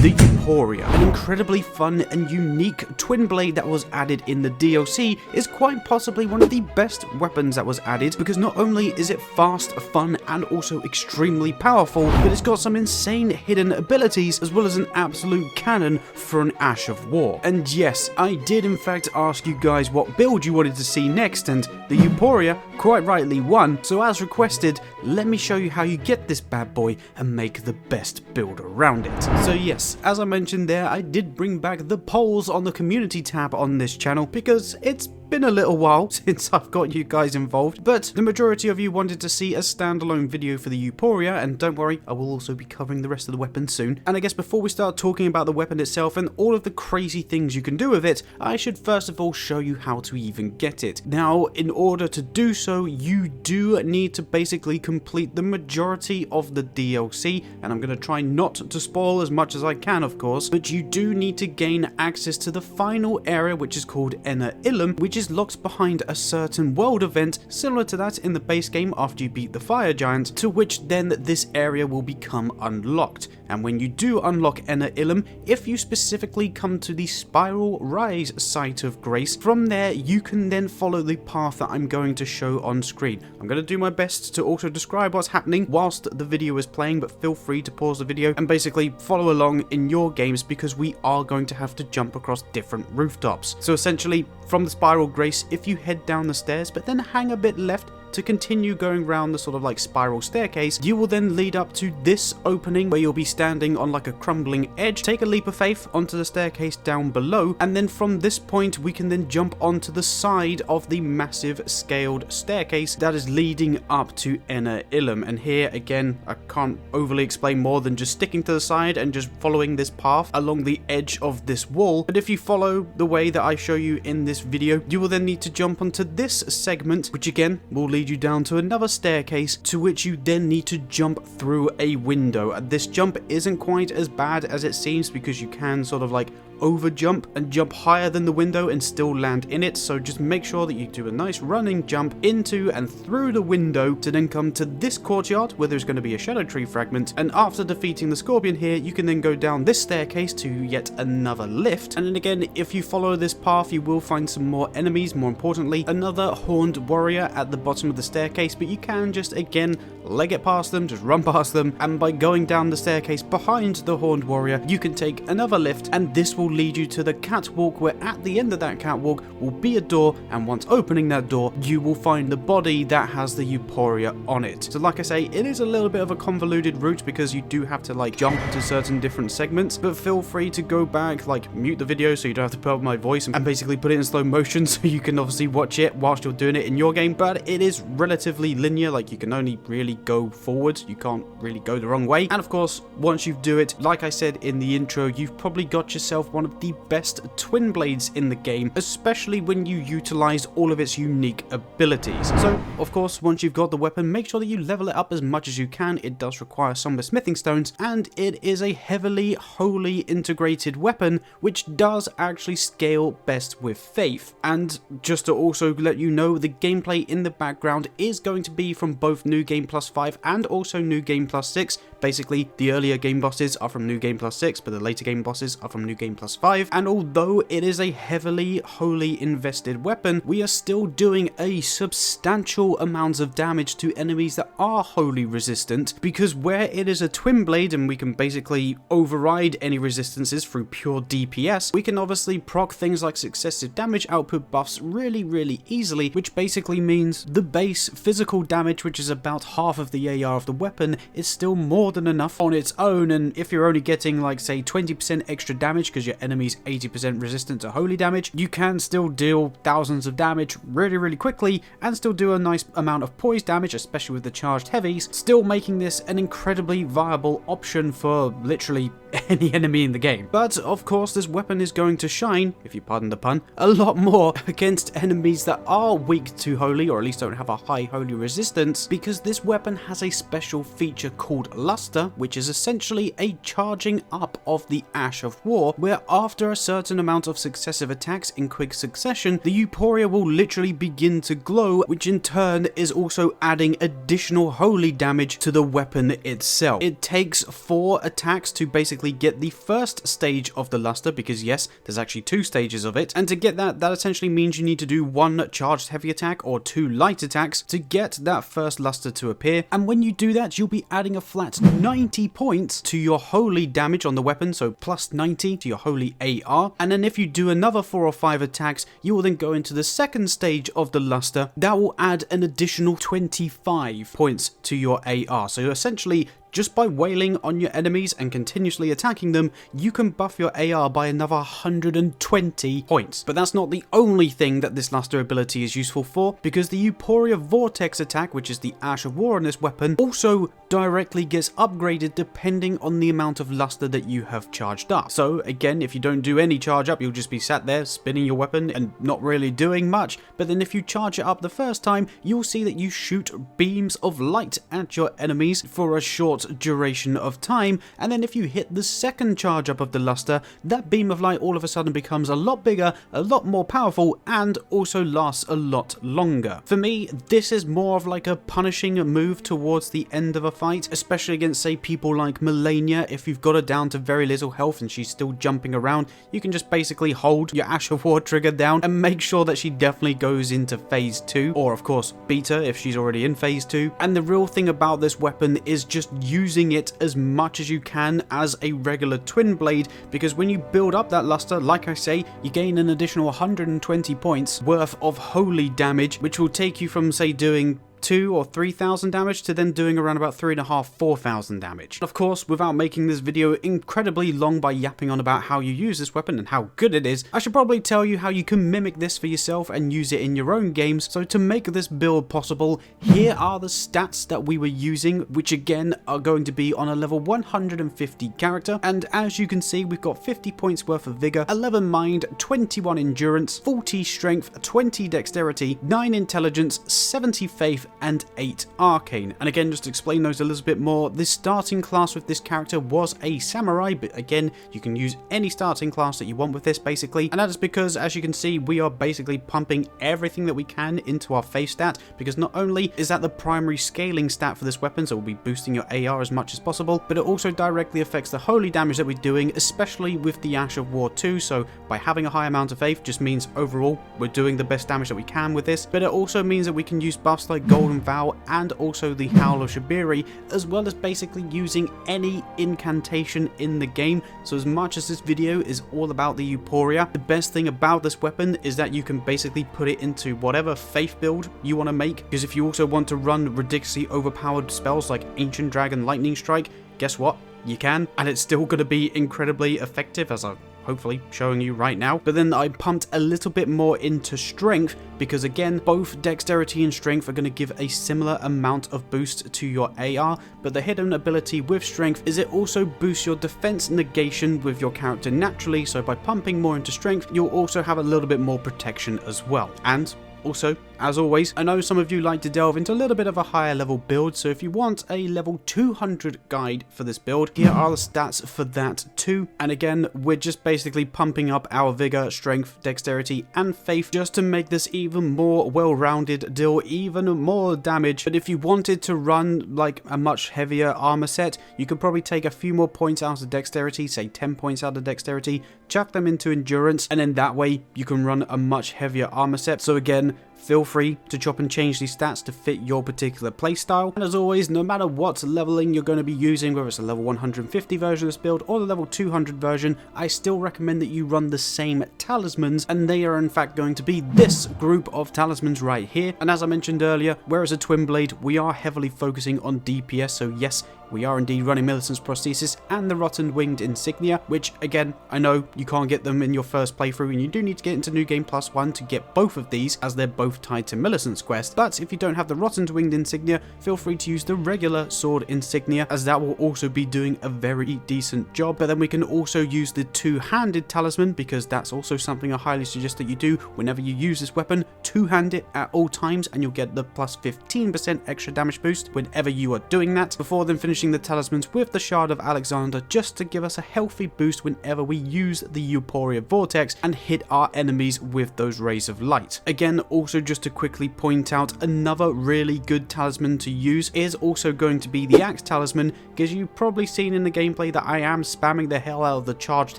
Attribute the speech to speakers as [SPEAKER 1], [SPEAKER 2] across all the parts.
[SPEAKER 1] the Euporia. An incredibly fun and unique Twinblade that was added in the DLC is quite possibly one of the best weapons that was added, because not only is it fast, fun, and also extremely powerful, but it's got some insane hidden abilities as well as an absolute cannon for an Ash of War. And yes, I did in fact ask you guys what build you wanted to see next, and the Euporia quite rightly won, so as requested, let me show you how you get this bad boy and make the best build around it. So yes, as I mentioned there, I did bring back the polls on the community tab on this channel because it's been a little while since I've got you guys involved, but the majority of you wanted to see a standalone video for the Euporia, and don't worry, I will also be covering the rest of the weapon soon. And I guess before we start talking about the weapon itself and all of the crazy things you can do with it, I should first of all show you how to even get it. Now, in order to do so, you do need to basically complete the majority of the DLC, and I'm going to try not to spoil as much as I can, of course, but you do need to gain access to the final area, which is called Ilum, which is locked behind a certain world event similar to that in the base game after you beat the fire giant, to which then this area will become unlocked. And when you do unlock Ilum, if you specifically come to the Spiral Rise site of Grace, from there you can then follow the path that I'm going to show on screen. I'm going to do my best to also describe what's happening whilst the video is playing, but feel free to pause the video and basically follow along in your games, because we are going to have to jump across different rooftops. So essentially, from the Spiral Grace, if you head down the stairs but then hang a bit left to continue going around the sort of like spiral staircase, you will then lead up to this opening where you'll be standing on like a crumbling edge. Take a leap of faith onto the staircase down below, and then from this point we can then jump onto the side of the massive scaled staircase that is leading up to Ilum. And here again, I can't overly explain more than just sticking to the side and just following this path along the edge of this wall. But if you follow the way that I show you in this video, you will then need to jump onto this segment, which again will lead you down to another staircase, to which you then need to jump through a window. This jump isn't quite as bad as it seems, because you can sort of like over jump and jump higher than the window and still land in it. So just make sure that you do a nice running jump into and through the window to then come to this courtyard where there's going to be a shadow tree fragment. And after defeating the scorpion here, you can then go down this staircase to yet another lift. And then again, if you follow this path, you will find some more enemies, more importantly another horned warrior at the bottom of the staircase, but you can just again leg it past them, just run past them, and by going down the staircase behind the horned warrior, you can take another lift, and this will lead you to the catwalk, where at the end of that catwalk will be a door, and once opening that door, you will find the body that has the Euporia on it. So like I say, it is a little bit of a convoluted route because you do have to like jump to certain different segments, but feel free to go back, like mute the video so you don't have to put up my voice and basically put it in slow motion so you can obviously watch it whilst you're doing it in your game. But it is relatively linear, like you can only really go forward, you can't really go the wrong way. And of course, once you do it, like I said in the intro, you've probably got yourself one of the best Twinblades in the game, especially when you utilize all of its unique abilities. So of course, once you've got the weapon, make sure that you level it up as much as you can. It does require some smithing stones, and it is a heavily wholly integrated weapon, which does actually scale best with faith. And just to also let you know, the gameplay in the background is going to be from both New Game Plus 5 and also New Game Plus 6. Basically, the earlier game bosses are from New Game Plus 6, but the later game bosses are from New Game Plus 5. And although it is a heavily, wholly invested weapon, we are still doing a substantial amount of damage to enemies that are wholly resistant, because where it is a Twinblade and we can basically override any resistances through pure DPS, we can obviously proc things like successive damage output buffs really easily, which basically means the base physical damage, which is about half of the AR of the weapon, is still more than enough on its own. And if you're only getting like say 20% extra damage because your enemy's 80% resistant to holy damage, you can still deal thousands of damage really quickly and still do a nice amount of poise damage, especially with the charged heavies, still making this an incredibly viable option for literally any enemy in the game. But of course, this weapon is going to shine, if you pardon the pun, a lot more against enemies that are weak to holy, or at least don't have a high holy resistance, because this weapon has a special feature called Lust luster, which is essentially a charging up of the Ash of War, where after a certain amount of successive attacks in quick succession, the Euporia will literally begin to glow, which in turn is also adding additional holy damage to the weapon itself. It takes 4 attacks to basically get the first stage of the luster, because yes, there's actually 2 stages of it, and to get that essentially means you need to do 1 charged heavy attack or 2 light attacks to get that first luster to appear, and when you do that, you'll be adding a flat 90 points to your holy damage on the weapon, so plus 90 to your holy AR, and then if you do another 4 or 5 attacks, you will then go into the second stage of the luster. That will add an additional 25 points to your AR, so essentially just by wailing on your enemies and continuously attacking them, you can buff your AR by another 120 points. But that's not the only thing that this luster ability is useful for, because the Euporia Vortex attack, which is the Ash of War on this weapon, also directly gets upgraded depending on the amount of luster that you have charged up. So again, if you don't do any charge up, you'll just be sat there spinning your weapon and not really doing much. But then if you charge it up the first time, you'll see that you shoot beams of light at your enemies for a short duration of time, and then if you hit the second charge up of the luster, that beam of light all of a sudden becomes a lot bigger, a lot more powerful, and also lasts a lot longer. For me, this is more of like a punishing move towards the end of a fight, especially against, say, people like Melania. If you've got her down to very little health and she's still jumping around, you can just basically hold your Ash of War trigger down and make sure that she definitely goes into phase 2, or of course beat her if she's already in phase 2. And the real thing about this weapon is just using it as much as you can as a regular twin blade, because when you build up that luster, like I say, you gain an additional 120 points worth of holy damage, which will take you from, say, doing 2,000 or 3,000 damage to then doing around about 3,500, 4,000 damage. Of course, without making this video incredibly long by yapping on about how you use this weapon and how good it is, I should probably tell you how you can mimic this for yourself and use it in your own games. So to make this build possible, here are the stats that we were using, which again are going to be on a level 150 character, and as you can see, we've got 50 points worth of vigor, 11 mind, 21 endurance, 40 strength, 20 dexterity, 9 intelligence, 70 faith, and 8 arcane. And again, just to explain those a little bit more, the starting class with this character was a samurai, but again, you can use any starting class that you want with this basically, and that is because, as you can see, we are basically pumping everything that we can into our faith stat, because not only is that the primary scaling stat for this weapon, so we'll be boosting your AR as much as possible, but it also directly affects the holy damage that we're doing, especially with the Ash of War 2, so by having a high amount of faith just means overall we're doing the best damage that we can with this, but it also means that we can use buffs like Golden Vow and also the Howl of Shabiri, as well as basically using any incantation in the game. So as much as this video is all about the Euporia, the best thing about this weapon is that you can basically put it into whatever faith build you want to make, because if you also want to run ridiculously overpowered spells like Ancient Dragon Lightning Strike, guess what? You can, and it's still going to be incredibly effective, as I've hopefully showing you right now. But then I pumped a little bit more into strength, because again, both dexterity and strength are going to give a similar amount of boost to your AR, but the hidden ability with strength is it also boosts your defense negation with your character naturally, so by pumping more into strength, you'll also have a little bit more protection as well. And also, as always, I know some of you like to delve into a little bit of a higher level build, so if you want a level 200 guide for this build, here are the stats for that too. And again, we're just basically pumping up our vigor, strength, dexterity, and faith just to make this even more well-rounded, deal even more damage. But if you wanted to run like a much heavier armor set, you could probably take a few more points out of dexterity, say 10 points out of dexterity, chuck them into endurance, and then that way you can run a much heavier armor set. So again, feel free to chop and change these stats to fit your particular playstyle. And as always, no matter what leveling you're going to be using, whether it's a level 150 version of this build or the level 200 version, I still recommend that you run the same talismans, and they are in fact going to be this group of talismans right here. And as I mentioned earlier, whereas a Twinblade, we are heavily focusing on DPS, so yes, we are indeed running Millicent's Prosthesis and the Rotten Winged Insignia, which again, I know you can't get them in your first playthrough, and you do need to get into New Game Plus 1 to get both of these, as they're both tied to Millicent's quest. But if you don't have the Rotten Winged Insignia, feel free to use the regular Sword Insignia, as that will also be doing a very decent job. But then we can also use the two-handed talisman, because that's also something I highly suggest that you do whenever you use this weapon. Two-hand it at all times, and you'll get the plus 15% extra damage boost whenever you are doing that. Before then finishing finishing the talismans with the Shard of Alexander just to give us a healthy boost whenever we use the Euporia Vortex and hit our enemies with those rays of light. Again, also just to quickly point out, another really good talisman to use is also going to be the Axe Talisman, because you've probably seen in the gameplay that I am spamming the hell out of the charged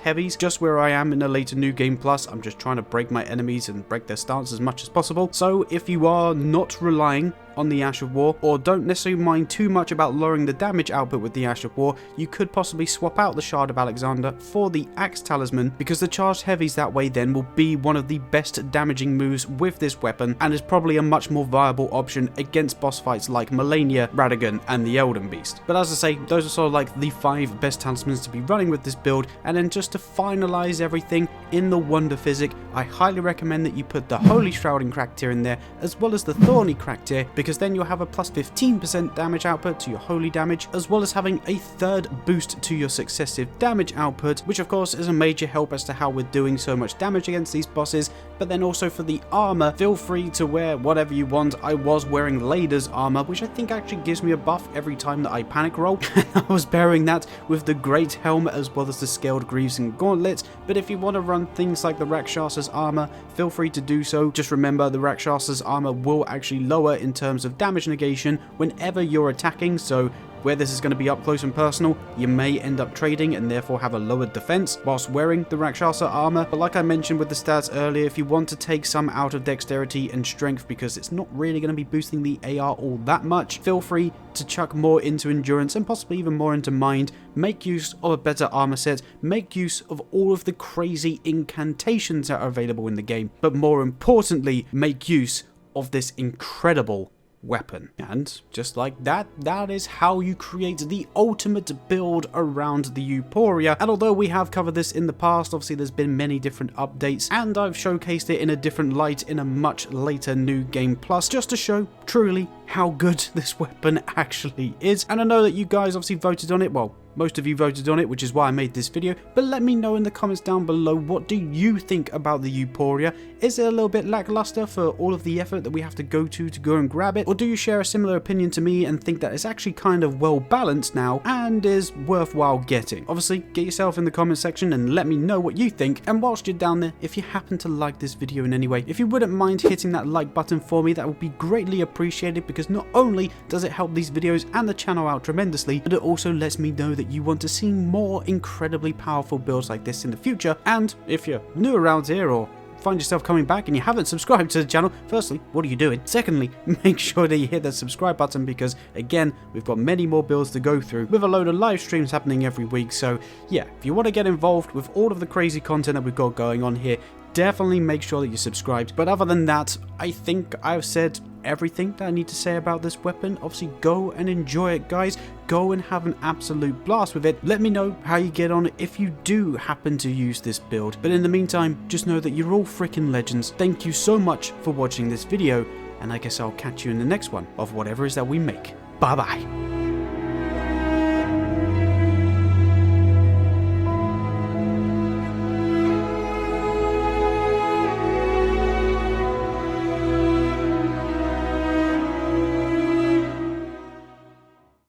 [SPEAKER 1] heavies, just where I am in a later New Game Plus. I'm just trying to break my enemies and break their stance as much as possible. So if you are not relying on the Ash of War, or don't necessarily mind too much about lowering the damage output with the Ash of War, you could possibly swap out the Shard of Alexander for the Axe Talisman, because the charged heavies that way then will be one of the best damaging moves with this weapon, and is probably a much more viable option against boss fights like Melania, Radagon, and the Elden Beast. But as I say, those are sort of like the 5 best talismans to be running with this build. And then just to finalize everything in the Wonder Physick, I highly recommend that you put the Holy Shrouding Cracktier in there, as well as the Thorny Cracktier, because then you'll have a plus 15% damage output to your holy damage, as well as having a third boost to your successive damage output, which of course is a major help as to how we're doing so much damage against these bosses. But then also for the armor, feel free to wear whatever you want. I was wearing Lader's armor, which I think actually gives me a buff every time that I panic roll. I was pairing that with the Great Helm as well as the Scaled Greaves and Gauntlets. But if you want to run things like the Rakshasa's armor, feel free to do so. Just remember, the Rakshasa's armor will actually lower in terms of damage negation whenever you're attacking, so where this is going to be up close and personal, you may end up trading and therefore have a lowered defense whilst wearing the Rakshasa armor. But like I mentioned with the stats earlier, if you want to take some out of dexterity and strength because it's not really going to be boosting the AR all that much, feel free to chuck more into endurance and possibly even more into mind. Make use of a better armor set, make use of all of the crazy incantations that are available in the game, but more importantly, make use of this incredible weapon. And just like that, that is how you create the ultimate build around the Euporia. And although we have covered this in the past, obviously there's been many different updates, and I've showcased it in a different light in a much later New Game Plus, just to show truly how good this weapon actually is. And I know that you guys obviously voted on it. Well, most of you voted on it, which is why I made this video, but let me know in the comments down below, what do you think about the Euporia? Is it a little bit lackluster for all of the effort that we have to go and grab it? Or do you share a similar opinion to me and think that it's actually kind of well balanced now and is worthwhile getting? Obviously, get yourself in the comment section and let me know what you think. And whilst you're down there, if you happen to like this video in any way, if you wouldn't mind hitting that like button for me, that would be greatly appreciated, because not only does it help these videos and the channel out tremendously, but it also lets me know that you want to see more incredibly powerful builds like this in the future. And if you're new around here or find yourself coming back and you haven't subscribed to the channel, firstly, what are you doing? Secondly, make sure that you hit that subscribe button, because again, we've got many more builds to go through with a load of live streams happening every week. So yeah, if you want to get involved with all of the crazy content that we've got going on here, definitely make sure that you're subscribed. But other than that, I think I've said everything that I need to say about this weapon. Obviously, go and enjoy it, guys. Go and have an absolute blast with it. Let me know how you get on if you do happen to use this build. But in the meantime, just know that you're all freaking legends. Thank you so much for watching this video, and I guess I'll catch you in the next one of whatever it is that we make. Bye bye.